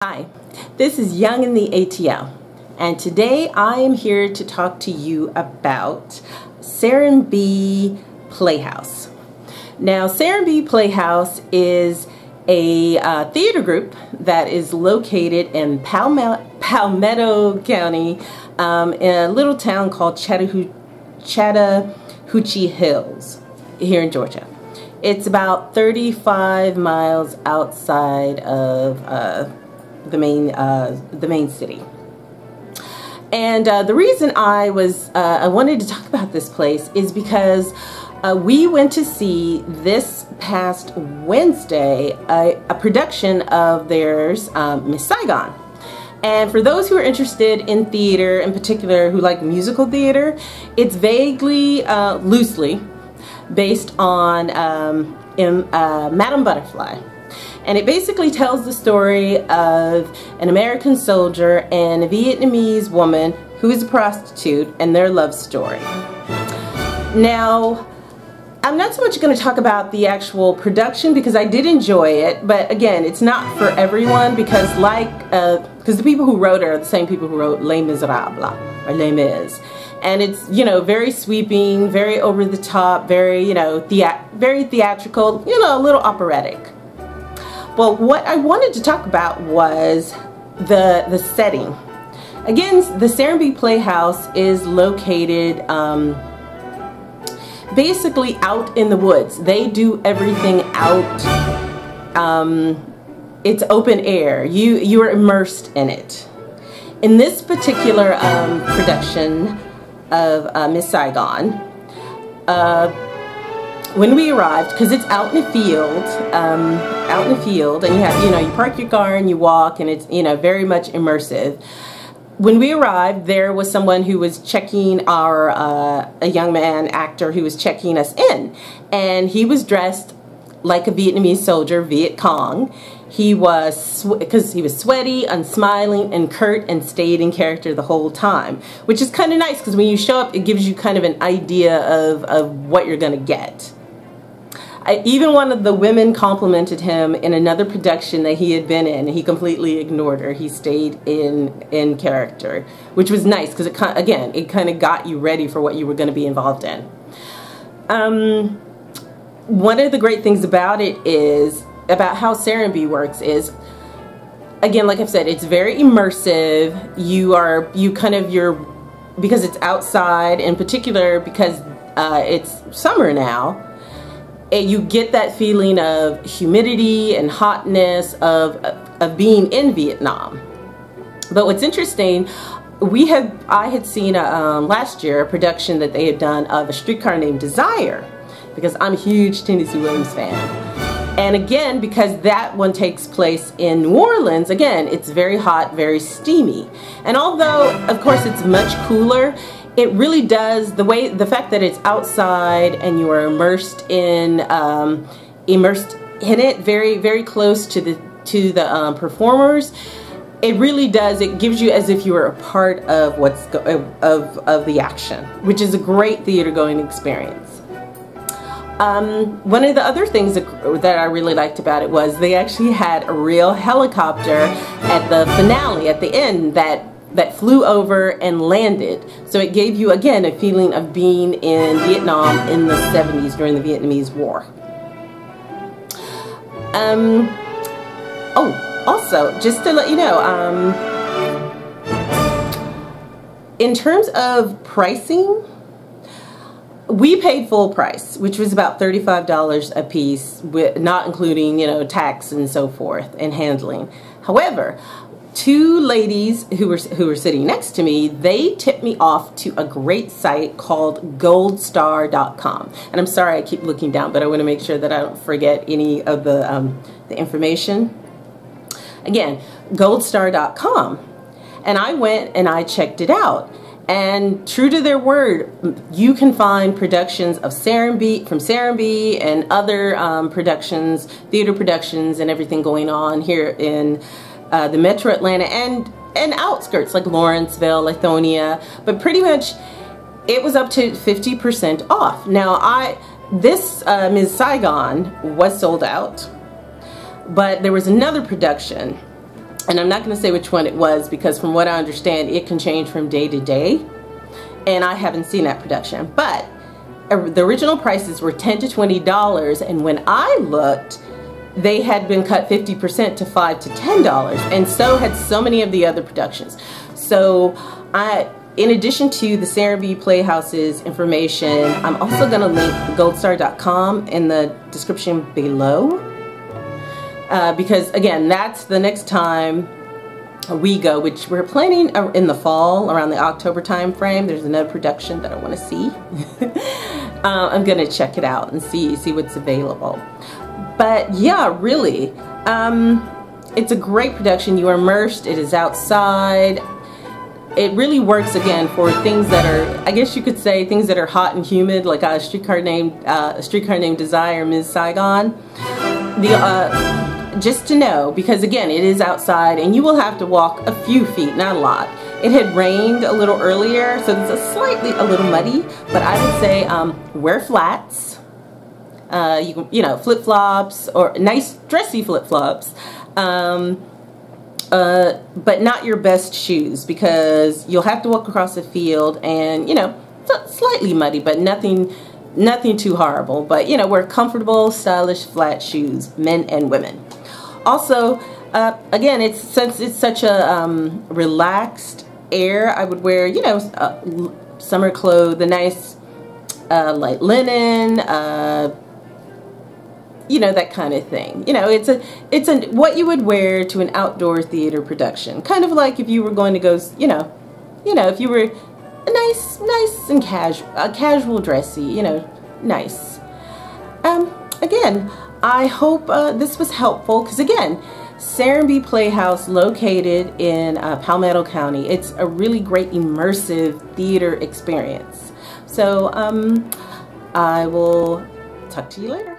Hi, this is Young in the ATL, and today I am here to talk to you about Serenbe Playhouse. Now, Serenbe Playhouse is a theater group that is located in Palmetto County in a little town called Chattahoochee Hills here in Georgia. It's about 35 miles outside of the main city. And the reason I wanted to talk about this place is because we went to see this past Wednesday a production of theirs, Miss Saigon. And for those who are interested in theater, in particular who like musical theater, it's vaguely, loosely based on Madame Butterfly. And it basically tells the story of an American soldier and a Vietnamese woman who is a prostitute and their love story. Now, I'm not so much going to talk about the actual production because I did enjoy it, but again, it's not for everyone because the people who wrote it are the same people who wrote Les Miserables or Les Mis. And it's, very sweeping, very over the top, very, very theatrical, a little operatic. Well, what I wanted to talk about was the setting. Again, the Serenbe Playhouse is located basically out in the woods. They do everything out. It's open air. You are immersed in it. In this particular production of Miss Saigon, when we arrived, because it's out in the field, and you have, you park your car and you walk, and it's, very much immersive. When we arrived, there was someone who was checking a young man actor who was checking us in, and he was dressed like a Vietnamese soldier, Viet Cong. Because he was sweaty, unsmiling, and curt, and stayed in character the whole time, which is kind of nice because when you show up, it gives you kind of an idea of what you're going to get. Even one of the women complimented him in another production that he had been in. He completely ignored her. He stayed in character, which was nice because it kind of got you ready for what you were going to be involved in. One of the great things about it is about how Serenbe works is, again, like I've said, it's very immersive. Because it's outside, in particular because it's summer now, and you get that feeling of humidity and hotness of being in Vietnam. But what's interesting, I had seen last year a production that they had done of A Streetcar Named Desire, because I'm a huge Tennessee Williams fan. And again, because that one takes place in New Orleans, again, it's very hot, very steamy. And although, of course, it's much cooler, it really does, the fact that it's outside and you are immersed in it, very, very close to the performers, it really does, it gives you as if you were a part of of the action, which is a great theater going experience. One of the other things that I really liked about it was they actually had a real helicopter at the finale, at the end, that flew over and landed. So it gave you, again, a feeling of being in Vietnam in the 70s during the Vietnamese War. Oh, also, just to let you know, in terms of pricing, we paid full price, which was about $35 a piece, not including, tax and so forth and handling. However, two ladies who were sitting next to me, they tipped me off to a great site called goldstar.com. And I'm sorry I keep looking down, but I want to make sure that I don't forget any of the information. Again, goldstar.com. And I went and I checked it out. And true to their word, you can find productions of Serenbe and other productions, theater productions and everything going on here in the Metro Atlanta and outskirts like Lawrenceville, Lithonia, but pretty much it was up to 50% off. Now this Ms. Saigon was sold out, but there was another production and I'm not going to say which one it was because from what I understand it can change from day to day, and I haven't seen that production. But the original prices were $10 to $20, and when I looked, they had been cut 50% to $5 to $10, and so had so many of the other productions. So in addition to the Serenbe Playhouse's information, I'm also going to link goldstar.com in the description below, because again, that's the next time we go, which we're planning in the fall, around the October time frame. There's another production that I want to see. I'm going to check it out and see what's available. But yeah, really, it's a great production. You are immersed. It is outside. It really works again for things that are, I guess you could say, things that are hot and humid, like a Streetcar Named Desire, Ms. Saigon. Just to know, because again, it is outside and you will have to walk a few feet, not a lot. It had rained a little earlier, so it's a little muddy, but I would say wear flats. You know, flip-flops or nice dressy flip-flops, but not your best shoes, because you'll have to walk across the field and, you know, slightly muddy, but nothing too horrible. But, you know, wear comfortable, stylish, flat shoes, men and women. Also, again, since it's such a relaxed air, I would wear, you know, summer clothes, the nice light linen, you know, that kind of thing. You know, it's what you would wear to an outdoor theater production. Kind of like if you were going to go, you know, if you were a nice and casual dressy, you know, nice. Again, I hope this was helpful, because again, Serenbe Playhouse, located in Palmetto County. It's a really great immersive theater experience. So I will talk to you later.